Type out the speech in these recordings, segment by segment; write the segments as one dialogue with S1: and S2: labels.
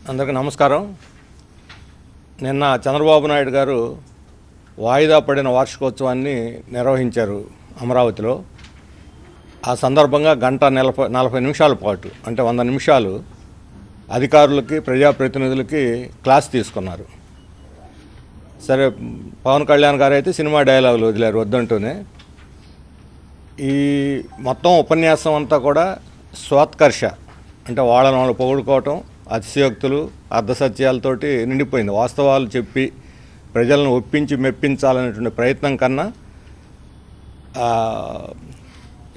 S1: అందరికీ నమస్కారం. నిన్న చంద్రబాబు నాయుడు గారు వాయిదా పడిన వార్షికోత్సవాన్ని నిర్వహించారు అమరావతిలో. ఆ సందర్భంగా గంట 40 నిమిషాల పాటు, అంటే 100 నిమిషాలు అధికారులకి, ప్రజాప్రతినిధులకి క్లాస్ తీసుకున్నారు. సరే, పవన్ కళ్యాణ్ గారు అయితే సినిమా డైలాగులు వదిలారు వద్దంటూనే. ఈ మొత్తం ఉపన్యాసం అంతా కూడా స్వాత్కర్ష, అంటే వాళ్ళని వాళ్ళు పొగుడుకోవటం, అతిశయోక్తులు, అర్ధసత్యాలతోటి నిండిపోయింది. వాస్తవాలు చెప్పి ప్రజలను ఒప్పించి మెప్పించాలనేటువంటి ప్రయత్నం కన్నా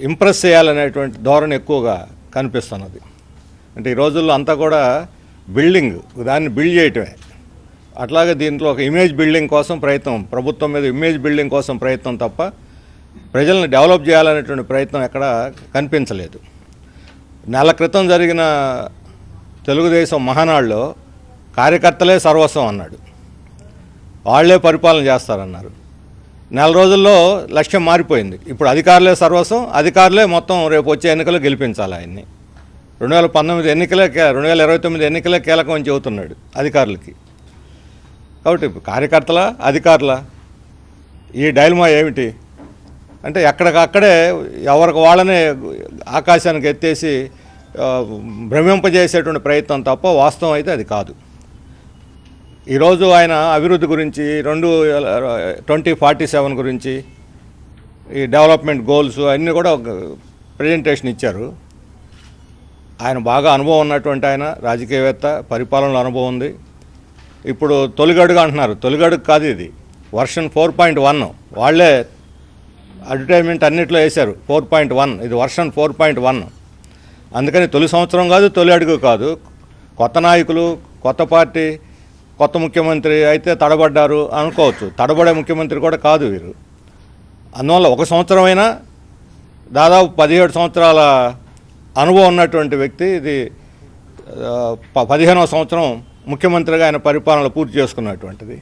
S1: ఇంప్రెస్ చేయాలనేటువంటి ధోరణి ఎక్కువగా కనిపిస్తున్నది. అంటే ఈ రోజుల్లో అంతా కూడా దాన్ని బిల్డ్ చేయటమే. అట్లాగే దీంట్లో ఒక ఇమేజ్ బిల్డింగ్ కోసం ప్రయత్నం, ప్రభుత్వం మీద ఇమేజ్ బిల్డింగ్ కోసం ప్రయత్నం తప్ప ప్రజలను డెవలప్ చేయాలనేటువంటి ప్రయత్నం ఎక్కడ కనిపించలేదు. నెల క్రితం జరిగిన తెలుగుదేశం మహానాడులో కార్యకర్తలే సర్వస్వం అన్నాడు, వాళ్లే పరిపాలన చేస్తారన్నారు. నెల రోజుల్లో లక్ష్యం మారిపోయింది. ఇప్పుడు అధికారులే సర్వస్వం, అధికారులే మొత్తం రేపు వచ్చే ఎన్నికలు గెలిపించాలి ఆయన్ని. 2019 ఎన్నికలే 2029 ఎన్నికలే కీలకం అని చెబుతున్నాడు అధికారులకి. కాబట్టి కార్యకర్తల, అధికారుల ఈ డైలమా ఏమిటి అంటే, ఎక్కడికక్కడే ఎవరికి వాళ్ళనే ఆకాశానికి ఎత్తేసి భ్రమింపజేసేటువంటి ప్రయత్నం తప్ప వాస్తవం అయితే అది కాదు. ఈరోజు ఆయన అభివృద్ధి గురించి, 2047 గురించి, ఈ డెవలప్మెంట్ గోల్స్ అన్నీ కూడా ఒక ప్రజెంటేషన్ ఇచ్చారు. ఆయన బాగా అనుభవం ఉన్నటువంటి ఆయన, రాజకీయవేత్త, పరిపాలనలో అనుభవం ఉంది. ఇప్పుడు తొలిగడుగు అంటున్నారు, తొలిగడుగు కాదు ఇది, వర్షన్ 4.1. వాళ్ళే అడ్వర్టైజ్మెంట్ అన్నిట్లో వేశారు 4.1, ఇది వర్షన్ 4.1. అందుకని తొలి సంవత్సరం కాదు, తొలి అడుగు కాదు. కొత్త నాయకులు, కొత్త పార్టీ, కొత్త ముఖ్యమంత్రి అయితే తడబడ్డారు అనుకోవచ్చు. తడబడే ముఖ్యమంత్రి కూడా కాదు వీరు. అందువల్ల ఒక సంవత్సరమైనా దాదాపు 17 సంవత్సరాల అనుభవం ఉన్నటువంటి వ్యక్తి. ఇది 15వ సంవత్సరం ముఖ్యమంత్రిగా ఆయన పరిపాలన పూర్తి చేసుకున్నటువంటిది.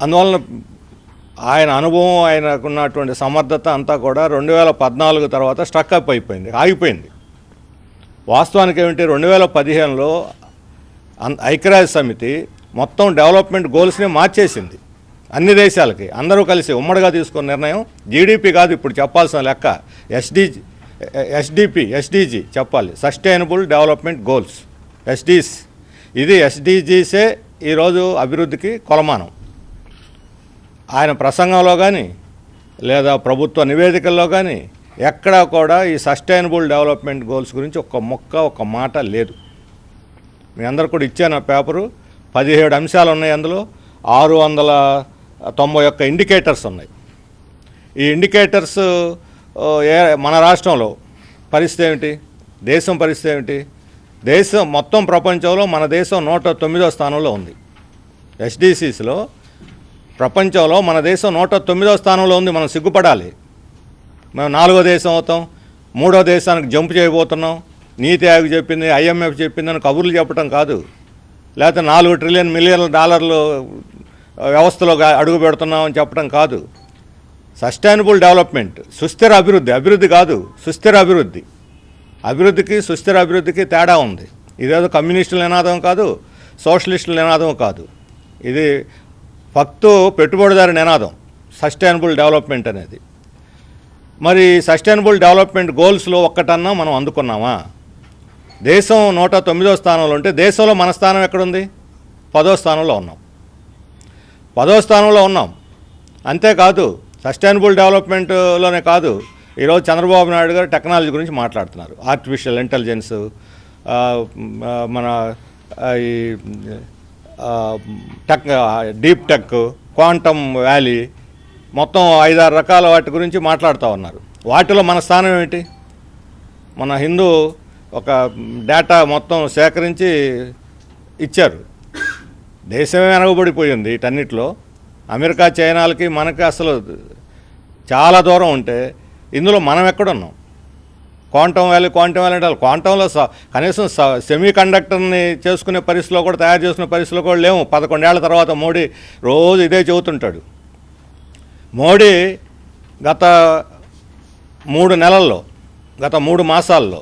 S1: అందువలన ఆయన అనుభవం, ఆయనకున్నటువంటి సమర్థత అంతా కూడా 2014 తర్వాత స్ట్రక్అప్ అయిపోయింది, ఆగిపోయింది. వాస్తవానికి ఏమిటి, 2015లో ఐక్యరాజ్య సమితి మొత్తం డెవలప్మెంట్ గోల్స్ని మార్చేసింది. అన్ని దేశాలకి అందరూ కలిసి ఉమ్మడిగా తీసుకున్న నిర్ణయం. జీడిపి కాదు ఇప్పుడు చెప్పాల్సిన లెక్క, ఎస్డిజి చెప్పాలి, సస్టైనబుల్ డెవలప్మెంట్ గోల్స్, ఎస్డీస్. ఇది ఎస్డిజీసే ఈరోజు అభివృద్ధికి కొలమానం. ఆయన ప్రసంగంలో కానీ లేదా ప్రభుత్వ నివేదికల్లో కానీ ఎక్కడా కూడా ఈ సస్టైనబుల్ డెవలప్మెంట్ గోల్స్ గురించి ఒక్క మాట లేదు. మీ అందరు కూడా ఇచ్చాను ఆ పేపరు. 17 అంశాలు ఉన్నాయి అందులో. 691 ఇండికేటర్స్ ఉన్నాయి. ఈ ఇండికేటర్స్ మన రాష్ట్రంలో పరిస్థితి ఏమిటి, దేశం పరిస్థితి ఏమిటి? దేశం మొత్తం ప్రపంచంలో మన దేశం 109వ స్థానంలో ఉంది. ఎస్డిసిస్లో ప్రపంచంలో మన దేశం 109వ స్థానంలో ఉంది. మనం సిగ్గుపడాలి. మేము 4వ దేశం అవుతాం, 3వ దేశానికి జంప్ చేయబోతున్నాం. నీతి ఆయోగ్ చెప్పింది, IMF చెప్పిందని కబుర్లు చెప్పడం కాదు, లేకపోతే $4 ట్రిలియన్ వ్యవస్థలో అడుగు పెడుతున్నామని చెప్పడం కాదు. సస్టైనబుల్ డెవలప్మెంట్, సుస్థిర అభివృద్ధి. అభివృద్ధి కాదు, సుస్థిర అభివృద్ధి. అభివృద్ధికి సుస్థిర అభివృద్ధికి తేడా ఉంది. ఇదేదో కమ్యూనిస్టుల నినాదం కాదు, సోషలిస్టుల నినాదం కాదు. ఇది ఫక్తు పెట్టుబడిదారు నినాదం, సస్టైనబుల్ డెవలప్మెంట్ అనేది. మరి సస్టైనబుల్ డెవలప్మెంట్ గోల్స్లో ఒక్కటన్నా మనం అందుకున్నామా? దేశం 109వ స్థానంలో ఉంటే దేశంలో మన స్థానం ఎక్కడుంది? 10వ స్థానంలో ఉన్నాం. 10వ స్థానంలో ఉన్నాం. అంతేకాదు, సస్టైనబుల్ డెవలప్మెంట్లోనే కాదు, ఈరోజు చంద్రబాబు నాయుడు గారు టెక్నాలజీ గురించి మాట్లాడుతున్నారు. ఆర్టిఫిషియల్ ఇంటెలిజెన్స్, మన ఈ డీప్ టెక్, క్వాంటమ్ వ్యాలీ, మొత్తం 5-6 రకాల వాటి గురించి మాట్లాడుతూ ఉన్నారు. వాటిలో మన స్థానం ఏమిటి? మన హిందూ ఒక డేటా మొత్తం సేకరించి ఇచ్చారు. దేశమే వెనకబడిపోయింది వీటన్నిటిలో. అమెరికా, చైనాలకి మనకి అసలు చాలా దూరం ఉంటే ఇందులో మనం ఎక్కడున్నాం? క్వాంటమ్ వ్యాలీ అంటే క్వాంటంలో కనీసం సెమీ కండక్టర్ని చేసుకునే పరిస్థితిలో కూడా, తయారు చేసుకునే పరిస్థితిలో కూడా లేవు. 11 ఏళ్ల తర్వాత మోడీ రోజు ఇదే చెబుతుంటాడు. మోడీ గత 3 నెలల్లో, గత 3 మాసాల్లో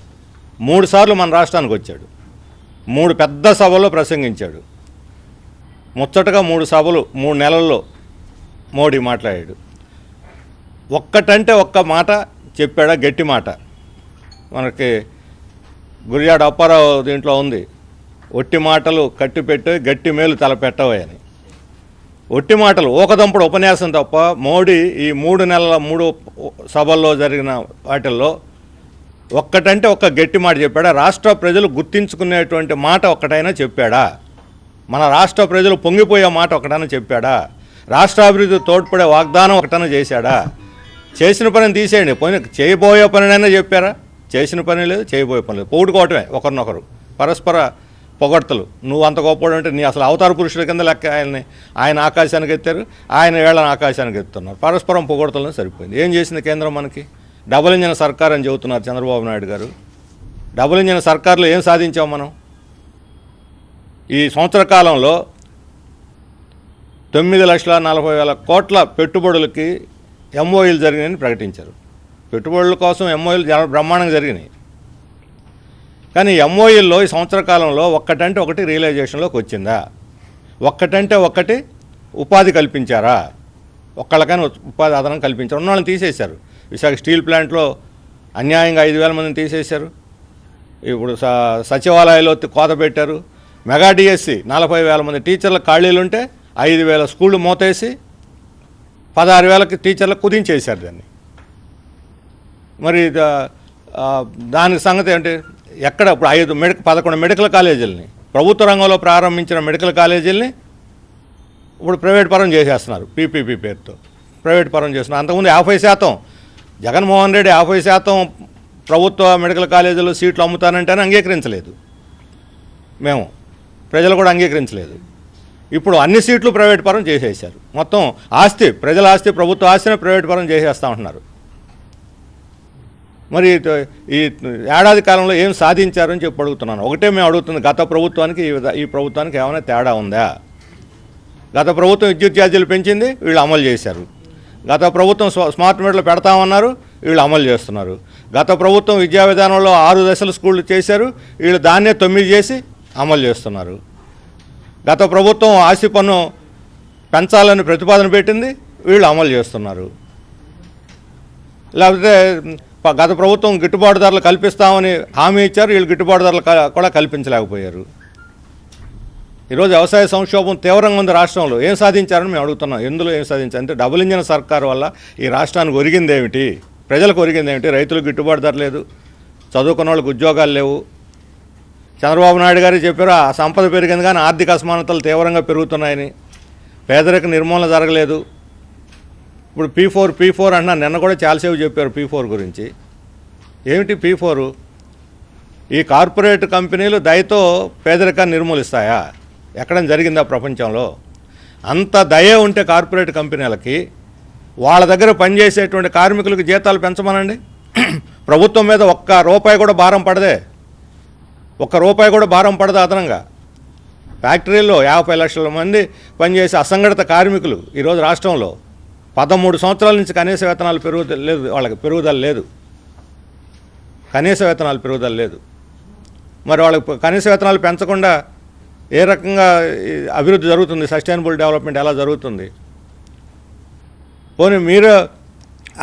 S1: 3 సార్లు మన రాష్ట్రానికి వచ్చాడు. 3 పెద్ద సభల్లో ప్రసంగించాడు. ముచ్చటగా 3 సభలు 3 నెలల్లో మోడీ మాట్లాడాడు. ఒక్కటంటే ఒక్క మాట చెప్పాడా, గట్టి మాట. మనకి గురిజాడ అప్పారావు దీంట్లో ఉంది, ఒట్టి మాటలు కట్టిపెట్టి గట్టి మేలు తలపెట్టవే అని. ఒట్టి మాటలు ఊకదంపుడు ఉపన్యాసం తప్ప మోడీ ఈ 3 నెలల 3 సభల్లో జరిగిన వాటిల్లో ఒక్కటంటే ఒక్క గట్టి మాట చెప్పాడా? రాష్ట్ర ప్రజలు గుర్తించుకునేటువంటి మాట ఒక్కటైనా చెప్పాడా? మన రాష్ట్ర ప్రజలు పొంగిపోయే మాట ఒకటైనా చెప్పాడా? రాష్ట్రాభివృద్ధి తోడ్పడే వాగ్దానం ఒకటైనా చేశాడా? చేసిన పనిని తీసేయండి, పోయిన చేయబోయే పనినైనా చెప్పారా? చేసిన పని లేదు, చేయబోయే పని లేదు. పొగుడుకోవటమే ఒకరినొకరు, పరస్పర పొగడ్తలు. నువ్వు అంత గొప్పవాడు అంటే నీ అసలు అవతార పురుషుల కింద లెక్క. ఆయన ఆకాశానికి ఎత్తారు, ఆయన వేళను ఆకాశానికి ఎత్తున్నారు. పరస్పరం పొగడ్తలను సరిపోయింది. ఏం చేసింది కేంద్రం మనకి? డబుల్ ఇంజన్ సర్కార్ అని చెబుతున్నారు చంద్రబాబు నాయుడు గారు. డబుల్ ఇంజన్ సర్కార్లో ఏం సాధించాం మనం? ఈ సంవత్సర కాలంలో 9,40,000 కోట్ల పెట్టుబడులకి ఎంఓయూలు జరిగినాయని ప్రకటించారు. పెట్టుబడుల కోసం ఎంఓయూలు బ్రహ్మాండంగా జరిగినాయి. కానీ ఎంఓయూల్లో ఈ సంవత్సర కాలంలో ఒక్కటంటే ఒకటి రియలైజేషన్లోకి వచ్చిందా? ఒక్కటంటే ఒక్కటి ఉపాధి కల్పించారా? ఒక్కళ్ళకైనా ఉపాధి అదనం కల్పించారు. ఉన్న వాళ్ళని తీసేశారు. విశాఖ స్టీల్ ప్లాంట్లో అన్యాయంగా 5,000 మందిని తీసేశారు. ఇప్పుడు సచివాలయాల్లో కోత పెట్టారు. మెగా డిఎస్సి 40,000 మంది టీచర్ల ఖాళీలుంటే 5,000 స్కూళ్ళు మూతేసి 16,000కి టీచర్లకు కుదించేశారు దాన్ని. మరి దానికి సంగతి ఏంటి? ఎక్కడ ఇప్పుడు 11 మెడికల్ కాలేజీలని, ప్రభుత్వ రంగంలో ప్రారంభించిన మెడికల్ కాలేజీలని ఇప్పుడు ప్రైవేట్ పరం చేసేస్తున్నారు. పీపీపీ పేరుతో ప్రైవేట్ పరం చేస్తున్నారు. అంతకుముందు 50%, జగన్మోహన్ రెడ్డి 50% ప్రభుత్వ మెడికల్ కాలేజీలో సీట్లు అమ్ముతానంటేనే అంగీకరించలేదు. మేము ప్రజలు కూడా అంగీకరించలేదు. ఇప్పుడు అన్ని సీట్లు ప్రైవేట్ పరం చేసేసారు. మొత్తం ఆస్తి, ప్రజల ఆస్తి, ప్రభుత్వ ఆస్తిని ప్రైవేట్ పరం చేసేస్తూ ఉంటున్నారు. మరి ఈ ఏడాది కాలంలో ఏం సాధించారని చెప్పి అడుగుతున్నాను. ఒకటే మేము అడుగుతుంది, గత ప్రభుత్వానికి ఈ ప్రభుత్వానికి ఏమైనా తేడా ఉందా? గత ప్రభుత్వం విద్యుత్ ఛార్జీలు పెంచింది, వీళ్ళు అమలు చేశారు. గత ప్రభుత్వం స్మార్ట్ మీటర్లు పెడతామన్నారు, వీళ్ళు అమలు చేస్తున్నారు. గత ప్రభుత్వం విద్యా విధానంలో 6 దశల స్కూళ్ళు చేశారు, వీళ్ళు దాన్నే 9 చేసి అమలు చేస్తున్నారు. గత ప్రభుత్వం ఆస్తి పన్ను పెంచాలని ప్రతిపాదన పెట్టింది, వీళ్ళు అమలు చేస్తున్నారు. లేకపోతే గత ప్రభుత్వం గిట్టుబాటు ధరలు కల్పిస్తామని హామీ ఇచ్చారు, వీళ్ళు గిట్టుబాటు ధరలు కూడా కల్పించలేకపోయారు. ఈరోజు వ్యవసాయ సంక్షోభం తీవ్రంగా ఉంది రాష్ట్రంలో. ఏం సాధించారని మేము అడుగుతున్నాం. ఎందులో ఏం సాధించారు అంటే డబుల్ ఇంజన్ సర్కారు వల్ల ఈ రాష్ట్రానికి ఒరిగిందేమిటి? ప్రజలకు ఒరిగిందేమిటి? రైతులకు గిట్టుబాటు ధర లేదు, చదువుకున్న వాళ్ళకి ఉద్యోగాలు లేవు. చంద్రబాబు నాయుడు గారు చెప్పారు ఆ సంపద పెరిగింది కానీ ఆర్థిక అసమానతలు తీవ్రంగా పెరుగుతున్నాయని. పేదరిక నిర్మూలన జరగలేదు. ఇప్పుడు P4 అంటున్నా. నిన్న కూడా చాలాసేపు చెప్పారు P4 గురించి. ఏమిటి P4? ఈ కార్పొరేట్ కంపెనీలు దయతో పేదరికాన్ని నిర్మూలిస్తాయా? ఎక్కడైనా జరిగిందా ప్రపంచంలో? అంత దయ ఉంటే కార్పొరేట్ కంపెనీలకి వాళ్ళ దగ్గర పనిచేసేటువంటి కార్మికులకు జీతాలు పెంచమనండి. ప్రభుత్వం మీద ఒక్క రూపాయి కూడా భారం పడదే, ఒక్క రూపాయి కూడా భారం పడదు అదనంగా. ఫ్యాక్టరీల్లో 50 లక్షల మంది పనిచేసే అసంఘటిత కార్మికులు ఈరోజు రాష్ట్రంలో 13 సంవత్సరాల నుంచి కనీస వేతనాలు పెరుగుదల లేదు. వాళ్ళకి పెరుగుదల లేదు, కనీస వేతనాలు పెరుగుదల లేదు. మరి వాళ్ళకి కనీస వేతనాలు పెంచకుండా ఏ రకంగా అభివృద్ధి జరుగుతుంది? సస్టైనబుల్ డెవలప్మెంట్ ఎలా జరుగుతుంది? పోనీ మీరు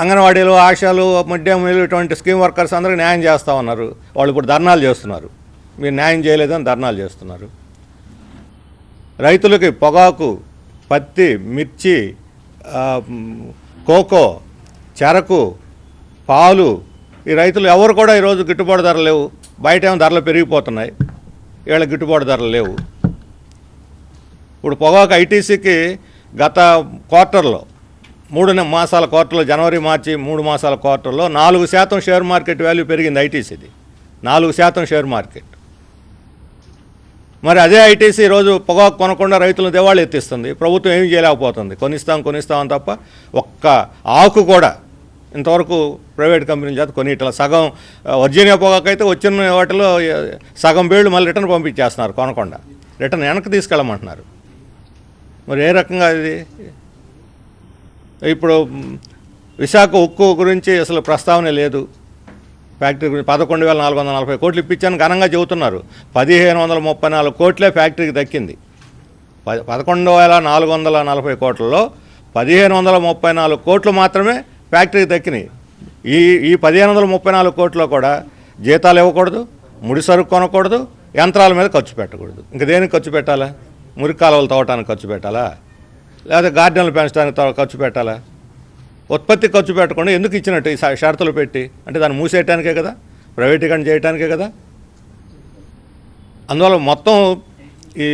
S1: అంగన్వాడీలు, ఆశాలు, మిడ్ డే మీల్ ఇటువంటి స్కీమ్ వర్కర్స్ అందరికీ న్యాయం చేస్తూ ఉన్నారు. వాళ్ళు ఇప్పుడు ధర్నాలు చేస్తున్నారు. మీరు న్యాయం చేయలేదని ధర్నాలు చేస్తున్నారు. రైతులకి పొగాకు, పత్తి, మిర్చి, కోకో, చెరకు, పాలు, ఈ రైతులు ఎవరు కూడా ఈరోజు గిట్టుబాటు ధరలు లేవు. బయట ఏమో ధరలు పెరిగిపోతున్నాయి, వీళ్ళ గిట్టుబాటు ధరలు లేవు. ఇప్పుడు పొగాకు ఐటీసీకి గత క్వార్టర్లో 3 మాసాల క్వార్టర్లో, జనవరి మార్చి 3 మాసాల క్వార్టర్లో 4% షేర్ మార్కెట్ వాల్యూ పెరిగింది ఐటీసీది. 4% షేర్ మార్కెట్. మరి అదే ఐటీసీ ఈరోజు పొగాకు కొనకుండా రైతులను దివాళీ ఎత్తిస్తుంది. ప్రభుత్వం ఏమి చేయలేకపోతుంది. కొనిస్తామని తప్ప ఒక్క ఆకు కూడా ఇంతవరకు ప్రైవేట్ కంపెనీ చేత కొనిట్లా. సగం వర్జీనియా పొగాకు అయితే వచ్చిన వాటిలో సగం బేళ్ళు మళ్ళీ రిటర్న్ పంపించేస్తున్నారు, కొనకుండా రిటర్న్ వెనక్కి తీసుకెళ్ళమంటున్నారు. మరి ఏ రకంగా ఇది? ఇప్పుడు విశాఖ ఉక్కు గురించి అసలు ప్రస్తావన లేదు. ఫ్యాక్టరీ గురించి 11,440 కోట్లు ఇప్పించాను ఘనంగా చెబుతున్నారు. 1,534 కోట్లే ఫ్యాక్టరీకి దక్కింది. 11,440 కోట్లలో 1,534 కోట్లు మాత్రమే ఫ్యాక్టరీకి దక్కినాయి. ఈ 1,534 కోట్లలో కూడా జీతాలు ఇవ్వకూడదు, ముడి సరుకు కొనకూడదు, యంత్రాల మీద ఖర్చు పెట్టకూడదు. ఇంక దేనికి ఖర్చు పెట్టాలా? మురికి కాలువలు తవ్వటానికి ఖర్చు పెట్టాలా, లేదా గార్డెన్లు పెంచడానికి ఖర్చు పెట్టాలా? ఉత్పత్తి ఖర్చు పెట్టకుండా ఎందుకు ఇచ్చినట్టు ఈ షరతులు పెట్టి? అంటే దాన్ని మూసేయటానికే కదా, ప్రైవేటీకరణ చేయడానికే కదా. అందువల్ల మొత్తం ఈ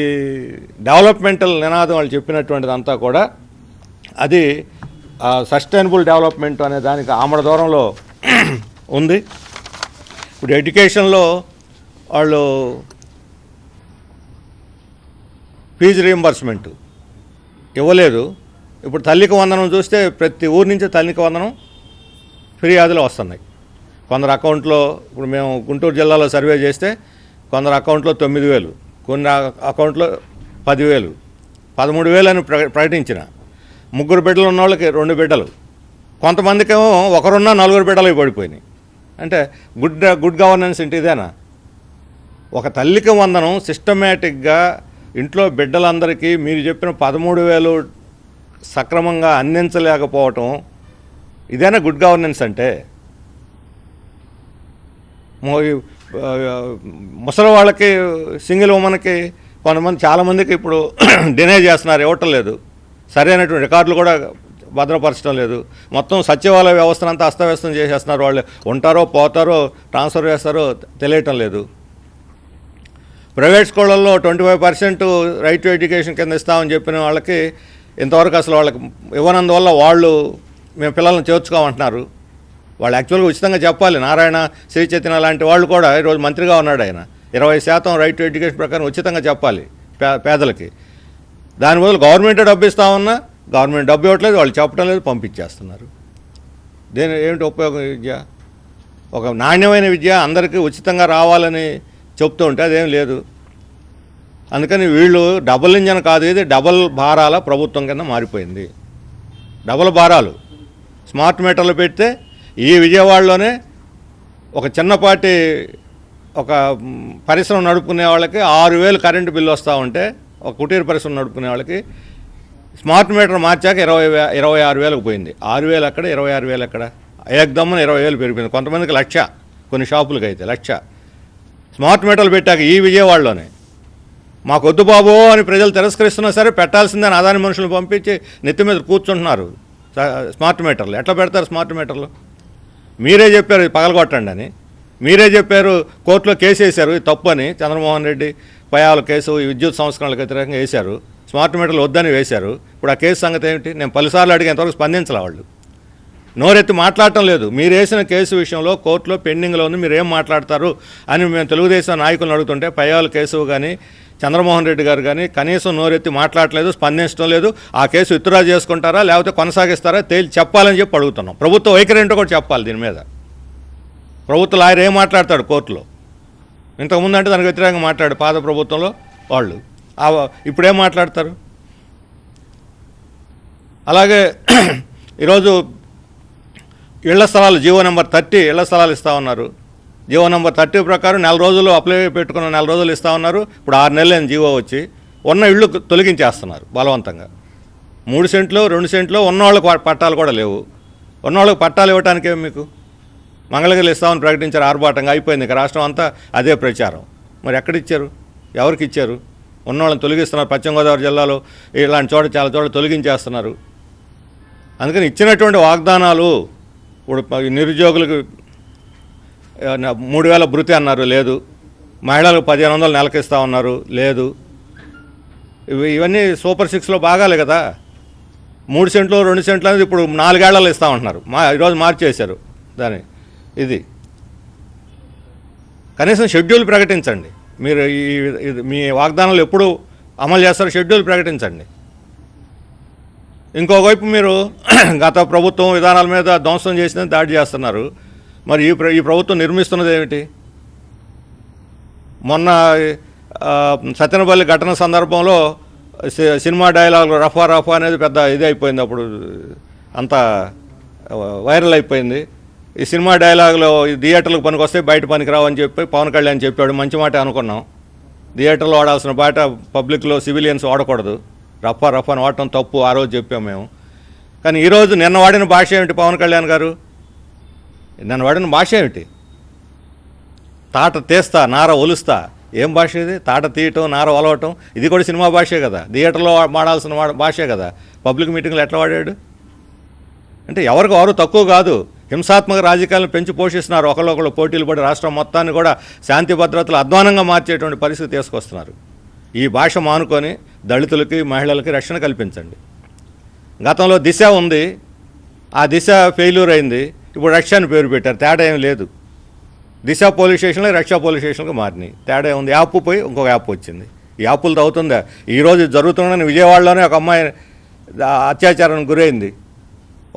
S1: డెవలప్మెంటల్ నినాదం వాళ్ళు చెప్పినటువంటిది అంతా కూడా అది సస్టైనబుల్ డెవలప్మెంట్ అనే దానికి ఆమడ దూరంలో ఉంది. ఇప్పుడు ఎడ్యుకేషన్లో వాళ్ళు ఫీజు రీయింబర్స్మెంట్ ఇవ్వలేదు. ఇప్పుడు తల్లికి వందనం చూస్తే ప్రతి ఊరి నుంచి తల్లికి వందనం ఫిర్యాదులు వస్తున్నాయి. కొందరు అకౌంట్లో, ఇప్పుడు మేము గుంటూరు జిల్లాలో సర్వే చేస్తే కొందరు అకౌంట్లో 9,000, కొన్ని అకౌంట్లో 10,000, 13,000 అని ప్రకటించిన. 3 బిడ్డలు ఉన్న వాళ్ళకి 2 బిడ్డలు, కొంతమందికేమో ఒకరున్నా 4 బిడ్డలు పడిపోయినాయి. అంటే గుడ్ గవర్నెన్స్ అంటే ఇదేనా? ఒక తల్లికి వందనం సిస్టమేటిక్గా ఇంట్లో బిడ్డలందరికీ మీరు చెప్పిన 13,000 సక్రమంగా అందించలేకపోవటం ఇదేనా గుడ్ గవర్నెన్స్ అంటే? ముసలి వాళ్ళకి, సింగిల్ ఉమెన్కి కొంతమంది చాలామందికి ఇప్పుడు డినై చేస్తున్నారు, ఇవ్వటం లేదు. సరైనటువంటి రికార్డులు కూడా భద్రపరచడం లేదు. మొత్తం సచివాలయ వ్యవస్థనంతా అస్తవ్యస్తం చేసేస్తున్నారు. వాళ్ళు ఉంటారో పోతారో ట్రాన్స్ఫర్ చేస్తారో తెలియటం లేదు. ప్రైవేట్ స్కూళ్ళల్లో 25% రైట్ టు ఎడ్యుకేషన్ కింద ఇస్తామని చెప్పిన వాళ్ళకి ఇంతవరకు అసలు వాళ్ళకి ఇవ్వనందువల్ల వాళ్ళు మేము పిల్లల్ని చేర్చుకోమంటున్నారు. వాళ్ళు యాక్చువల్గా ఉచితంగా చెప్పాలి. నారాయణ, శ్రీ చైతన్య లాంటి వాళ్ళు కూడా ఈరోజు మంత్రిగా ఉన్నాడు ఆయన. 20% రైట్ టు ఎడ్యుకేషన్ ప్రకారం ఉచితంగా చెప్పాలి పేదలకి. దాని బదులు గవర్నమెంటే డబ్బు ఇస్తామన్నా గవర్నమెంట్ డబ్బు ఇవ్వట్లేదు, వాళ్ళు చెప్పడం లేదు, పంపించేస్తున్నారు. ఏమిటి ఉపయోగం? విద్య ఒక నాణ్యమైన విద్య అందరికీ ఉచితంగా రావాలని చెప్తూ ఉంటే అదేం లేదు. అందుకని వీళ్ళు డబుల్ ఇంజన్ కాదు, ఇది డబుల్ భారాల ప్రభుత్వం కింద మారిపోయింది. డబుల్ భారాలు. స్మార్ట్ మీటర్లు పెడితే ఈ విజయవాడలోనే ఒక చిన్నపాటి ఒక పరిశ్రమ నడుపుకునే వాళ్ళకి 6,000 కరెంటు బిల్లు వస్తూ ఉంటే, ఒక కుటీర పరిశ్రమ నడుపుకునే వాళ్ళకి స్మార్ట్ మీటర్ మార్చాక 26,000కు పోయింది. 6,000 ఎక్కడ, 26,000 ఎక్కడ? ఏకదమ్మని 20,000 పెరిగిపోయింది. కొంతమందికి 1,00,000, కొన్ని షాపులకి అయితే 1,00,000 స్మార్ట్ మీటర్లు పెట్టాక ఈ విజయవాడలోనే. మాకు వద్దు బాబో అని ప్రజలు తిరస్కరిస్తున్నా సరే పెట్టాల్సిందని అదాని మనుషులను పంపించి నెత్తి మీద కూర్చుంటున్నారు స్మార్ట్ మీటర్లు. ఎట్లా పెడతారు స్మార్ట్ మీటర్లు? మీరే చెప్పారు ఇది పగలగొట్టండి అని, మీరే చెప్పారు. కోర్టులో కేసు వేశారు, ఇది తప్పు అని. చంద్రమోహన్ రెడ్డి పయాల కేసు ఈ విద్యుత్ సంస్కరణలకు వ్యతిరేకంగా వేశారు. స్మార్ట్ మీటర్లు వద్దని వేశారు. ఇప్పుడు ఆ కేసు సంగతి ఏమిటి? నేను 10 అడిగేంతవరకు స్పందించాలి. వాళ్ళు నోరెత్తి మాట్లాడటం లేదు. మీరు వేసిన కేసు విషయంలో కోర్టులో పెండింగ్లో ఉంది, మీరు ఏం మాట్లాడతారు అని మేము తెలుగుదేశం నాయకులను అడుగుతుంటే పయ్యాల కేసు కానీ చంద్రమోహన్ రెడ్డి గారు కానీ కనీసం నోరెత్తి మాట్లాడలేదు, స్పందించడం లేదు. ఆ కేసు విత్డ్రా చేసుకుంటారా లేకపోతే కొనసాగిస్తారా తేల్చి చెప్పాలని చెప్పి అడుగుతున్నాం. ప్రభుత్వ వైఖరి ఏంటో కూడా చెప్పాలి దీని మీద. ప్రభుత్వ లాయర్ ఏం మాట్లాడతాడు కోర్టులో? ఇంతకుముందు అంటే దానికి వ్యతిరేకంగా మాట్లాడు పాత ప్రభుత్వంలో వాళ్ళు, ఇప్పుడేం మాట్లాడతారు? అలాగే ఈరోజు ఇళ్ల స్థలాలు జీవో నెంబర్ 30 ఇళ్ల స్థలాలు ఇస్తూ ఉన్నారు. జీవో నెంబర్ 30 ప్రకారం 4 రోజులు అప్లై పెట్టుకున్న 4 రోజులు ఇస్తూ ఉన్నారు. ఇప్పుడు 6 నెలలైన జీవో వచ్చి ఉన్న ఇళ్ళు తొలగించేస్తున్నారు బలవంతంగా. 3 సెంట్లు 2 సెంట్లు ఉన్నవాళ్ళకి పట్టాలు కూడా లేవు. ఉన్నవాళ్ళకి పట్టాలు ఇవ్వటానికే మీకు మంగళగిరిలో ఇస్తామని ప్రకటించారు ఆర్భాటంగా. అయిపోయింది. ఇక రాష్ట్రం అంతా అదే ప్రచారం. మరి ఎక్కడిచ్చారు? ఎవరికి ఇచ్చారు? ఉన్నవాళ్ళని తొలగిస్తున్నారు. పశ్చిమ గోదావరి జిల్లాలో ఇలాంటి చోట చాలా చోట్ల తొలగించేస్తున్నారు. అందుకని ఇచ్చినటువంటి వాగ్దానాలు ఇప్పుడు నిరుద్యోగులకు 3,000 భృతి అన్నారు, లేదు. మహిళలకు 1,500 నెలకు ఇస్తా ఉన్నారు, లేదు. ఇవన్నీ సూపర్ 6లో భాగాలే కదా. 3 సెంట్లు 2 సెంట్లు అనేది ఇప్పుడు 4 ఏళ్లలో ఇస్తా ఉంటున్నారు. ఈరోజు మార్చేశారు దాన్ని. ఇది కనీసం షెడ్యూల్ ప్రకటించండి. మీరు మీ వాగ్దానాలు ఎప్పుడు అమలు చేస్తారో షెడ్యూల్ ప్రకటించండి. ఇంకోవైపు మీరు గత ప్రభుత్వం విధానాల మీద ధ్వంసం చేసిందని దాడి చేస్తున్నారు. మరి ఈ ప్రభుత్వం నిర్మిస్తున్నది ఏమిటి? మొన్న సత్యనపల్లి ఘటన సందర్భంలో సినిమా డైలాగ్ రఫా రఫా అనేది పెద్ద ఇది అయిపోయింది. అప్పుడు అంతా వైరల్ అయిపోయింది. ఈ సినిమా డైలాగులో ఈ థియేటర్లకు పనికి వస్తే బయట పనికిరావు అని చెప్పి పవన్ కళ్యాణ్ చెప్పాడు. మంచి మాట అనుకున్నాం. థియేటర్లో వాడాల్సిన బాట పబ్లిక్లో సివిలియన్స్ వాడకూడదు. రఫా అని వాడటం తప్పు ఆ రోజు చెప్పాం మేము. కానీ ఈరోజు నిన్న వాడిన భాష ఏమిటి పవన్ కళ్యాణ్ గారు? నిన్న వాడిన భాష ఏమిటి? తాట తీస్తా నార ఒలుస్తా. ఏం భాష ఇది? తాట తీయటం నార ఒలవటం ఇది కూడా సినిమా భాషే కదా, థియేటర్లో వాడాల్సిన భాషే కదా. పబ్లిక్ మీటింగ్లో ఎట్లా వాడాడు? అంటే ఎవరికి వారు తక్కువ కాదు. హింసాత్మక రాజకీయాలను పెంచి పోషిస్తున్నారు. ఒకళ్ళొకళ్ళు పోటీలు పడి రాష్ట్రం మొత్తాన్ని కూడా శాంతి భద్రతలు అధ్వానంగా మార్చేటువంటి పరిస్థితి తీసుకొస్తున్నారు. ఈ భాష మానుకొని దళితులకి మహిళలకి రక్షణ కల్పించండి. గతంలో దిశ ఉంది, ఆ దిశ ఫెయిల్యూర్ అయింది. ఇప్పుడు రక్ష అని పేరు పెట్టారు. తేడా ఏం లేదు. దిశ పోలీస్ స్టేషన్లో రక్ష పోలీస్ స్టేషన్కి మారినాయి. తేడా ఉంది. యాప్ పోయి ఇంకొక యాప్ వచ్చింది. ఈ యాప్లతో అవుతుందా? ఈరోజు జరుగుతున్న విజయవాడలోనే ఒక అమ్మాయి అత్యాచారానికి గురైంది.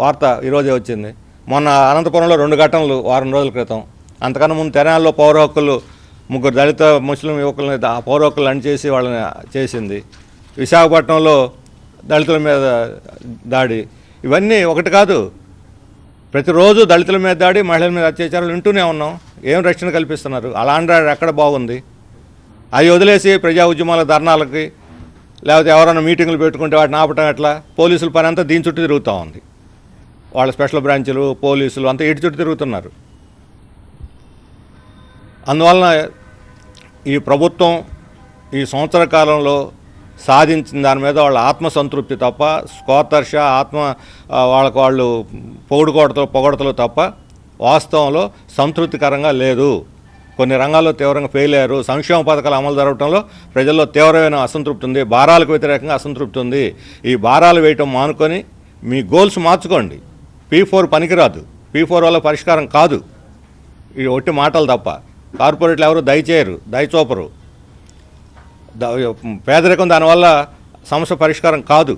S1: వార్త ఈరోజే వచ్చింది. మొన్న అనంతపురంలో 2 ఘటనలు వారం రోజుల క్రితం. అంతకన్నా ముందు తెనాలిలో పౌర హక్కులు 3 దళిత ముస్లిం యువకులని పౌర హక్కులు అణిచేసి వాళ్ళని చేసింది. విశాఖపట్నంలో దళితుల మీద దాడి. ఇవన్నీ ఒకటి కాదు. ప్రతిరోజు దళితుల మీద దాడి, మహిళల మీద అత్యాచారాలు వింటూనే ఉన్నాం. ఏం రక్షణ కల్పిస్తున్నారు? అలాంటి ఎక్కడ బాగుంది? అవి వదిలేసి ప్రజా ఉద్యమాల ధర్నాలకి లేకపోతే ఎవరైనా మీటింగులు పెట్టుకుంటే వాటిని ఆపటం ఎట్లా? పోలీసుల పని అంతా దీని చుట్టూ తిరుగుతూ ఉంది. వాళ్ళ స్పెషల్ బ్రాంచులు పోలీసులు అంతా ఇటు చుట్టూ తిరుగుతున్నారు. అందువలన ఈ ప్రభుత్వం ఈ సంవత్సర కాలంలో సాధించిన దాని మీద వాళ్ళ ఆత్మసంతృప్తి తప్ప, స్కోతర్ష వాళ్ళకు వాళ్ళు పొగడతలు తప్ప వాస్తవంలో సంతృప్తికరంగా లేదు. కొన్ని రంగాల్లో తీవ్రంగా ఫెయిల్ అయ్యారు. సంక్షేమ పథకాలు అమలు జరగడంలో ప్రజల్లో తీవ్రమైన అసంతృప్తి ఉంది. భారాలకు వ్యతిరేకంగా అసంతృప్తి ఉంది. ఈ భారాలు వేయటం మానుకొని మీ గోల్స్ మార్చుకోండి. P4 పనికిరాదు. P4 వల్ల పరిష్కారం కాదు. ఈ ఒట్టి మాటలు తప్ప. కార్పొరేట్లు ఎవరు దయచేయరు, దయచూపరు. పేదరికం దానివల్ల సమస్య పరిష్కారం కాదు.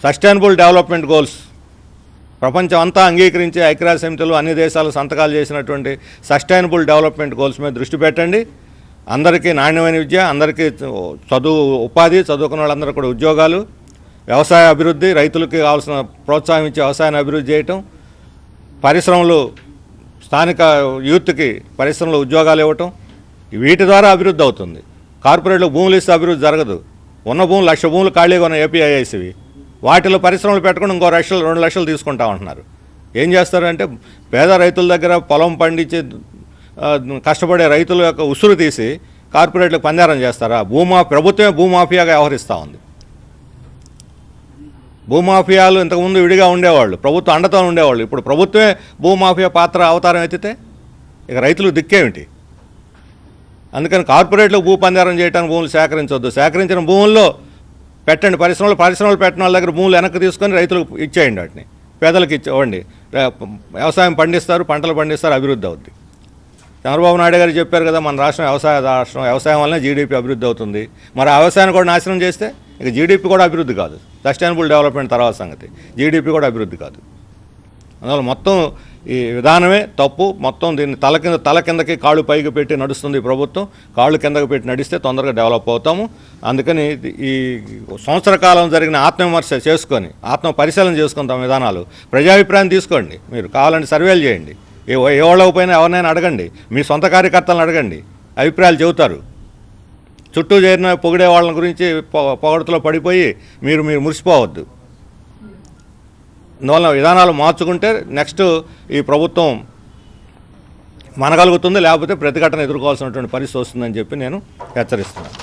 S1: సస్టైనబుల్ డెవలప్మెంట్ గోల్స్ ప్రపంచం అంతా అంగీకరించే ఐక్యరాజ్య సమితిలో అన్ని దేశాలు సంతకాలు చేసినటువంటి సస్టైనబుల్ డెవలప్మెంట్ గోల్స్ మీద దృష్టి పెట్టండి. అందరికీ నాణ్యమైన విద్య, అందరికీ ఉపాధి, చదువుకున్న వాళ్ళందరూ కూడా ఉద్యోగాలు, వ్యవసాయ అభివృద్ధి, రైతులకి కావాల్సిన ప్రోత్సాహం ఇచ్చి వ్యవసాయాన్ని అభివృద్ధి చేయటం, పరిశ్రమలు స్థానిక యూత్కి పరిశ్రమలో ఉద్యోగాలు ఇవ్వటం, వీటి ద్వారా అభివృద్ధి అవుతుంది. కార్పొరేట్లో భూములు ఇస్తే అభివృద్ధి జరగదు. ఉన్న భూములు 1,00,000 భూములు ఖాళీగా ఉన్న ఏపీఐఐసివి, వాటిలో పరిశ్రమలు పెట్టుకుని ఇంకో 2 లక్షలు తీసుకుంటామంటున్నారు. ఏం చేస్తారంటే పేద రైతుల దగ్గర పొలం పండించి కష్టపడే రైతుల యొక్క ఉసురు తీసి కార్పొరేట్లకు పందారం చేస్తారా? ప్రభుత్వమే భూమాఫియాగా వ్యవహరిస్తూ ఉంది. భూమాఫియాలు ఇంతకుముందు విడిగా ఉండేవాళ్ళు, ప్రభుత్వం అండతో ఉండేవాళ్ళు. ఇప్పుడు ప్రభుత్వమే భూమాఫియా పాత్ర అవతారం ఎత్తితే ఇక రైతులు దిక్కేమిటి? అందుకని కార్పొరేట్లు భూ పందారం చేయడానికి భూములు సేకరించవద్దు. సేకరించిన భూముల్లో పెట్టండి పరిశ్రమలు పెట్టిన వాళ్ళ దగ్గర భూములు వెనక్కి తీసుకొని రైతులకు ఇచ్చేయండి. వాటిని పేదలకు ఇవ్వండి. వ్యవసాయం పండిస్తారు, పంటలు పండిస్తారు, అభివృద్ధి అవుద్ది. చంద్రబాబు నాయుడు గారు చెప్పారు కదా, మన రాష్ట్రం రాష్ట్రం, వ్యవసాయం వల్లనే జీడీపీ అభివృద్ధి అవుతుంది. మరి ఆ వ్యవసాయాన్ని కూడా నాశనం చేస్తే ఇక జీడీపీ కూడా అభివృద్ధి కాదు. సస్టైనబుల్ డెవలప్మెంట్ తర్వాత సంగతి, జీడీపీ కూడా అభివృద్ధి కాదు. అందువల్ల మొత్తం ఈ విధానమే తప్పు. మొత్తం దీన్ని తల కిందకి కాళ్ళు పైకి పెట్టి నడుస్తుంది ప్రభుత్వం. కాళ్ళు కిందకి పెట్టి నడిస్తే తొందరగా డెవలప్ అవుతాము. అందుకని ఈ సంవత్సర కాలం జరిగిన ఆత్మవిమర్శ చేసుకొని, ఆత్మ పరిశీలన చేసుకుని తమ విధానాలు ప్రజాభిప్రాయం తీసుకోండి. మీరు కావాలంటే సర్వేలు చేయండి. ఎవళ్ళకపోయినా ఎవరినైనా అడగండి, మీ సొంత కార్యకర్తలను అడగండి, అభిప్రాయాలు చెబుతారు. చుట్టూ చేరిన పొగిడే వాళ్ళ గురించి పొగడతలో పడిపోయి మీరు మురిసిపోవద్దు. అందువల్ల విధానాలు మార్చుకుంటే నెక్స్ట్ ఈ ప్రభుత్వం మనగలుగుతుంది, లేకపోతే ప్రతిఘటన ఎదుర్కోవాల్సినటువంటి పరిస్థితి వస్తుందని చెప్పి నేను హెచ్చరిస్తున్నాను.